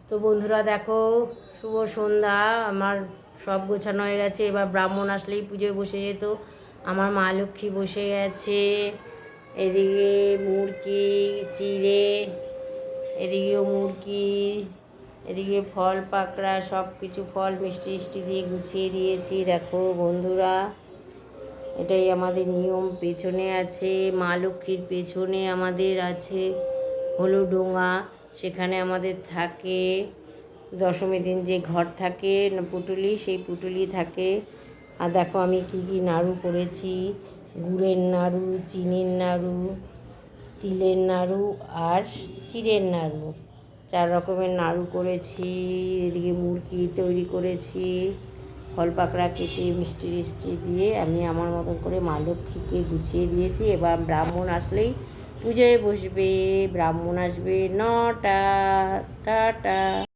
তো বন্ধুরা দেখো, শুভ সন্ধ্যা। আমার সব গোছানো হয়ে গেছে। এবার ব্রাহ্মণ আসলেই পুজোয় বসে যেত। আমার মা লক্ষ্মী বসে গেছে। এদিকে মুরগি চিড়ে, এদিকেও মুরগি, এদিকে ফল পাকড়া, সব কিছু ফল মিষ্টি মিষ্টি দিয়ে গুছিয়ে দিয়েছি। দেখো বন্ধুরা, এটাই আমাদের নিয়ম। পেছনে আছে মা লক্ষ্মীর, পেছনে আমাদের আছে হলু ডোঙা। সেখানে আমাদের থাকে দশমী দিন যে ঘর থাকে পুটুলি, সেই পুটুলি থাকে। আর দেখো আমি কী কী নাড়ু করেছি: গুড়ের নাড়ু, চিনির নাড়ু, তিলের নাড়ু আর চিড়ের নাড়ু। 4 রকমের নাড়ু করেছি। এদিকে মুরগি তৈরি করেছি, ফল পাকড়া কেটে মিষ্টি মিষ্টি দিয়ে আমি আমার মতন করে মা লক্ষ্মীকে গুছিয়ে দিয়েছি। এবার ব্রাহ্মণ আসলেই পুজোয় বসবে। ব্রাহ্মণ আসবে 9টা। টাটা।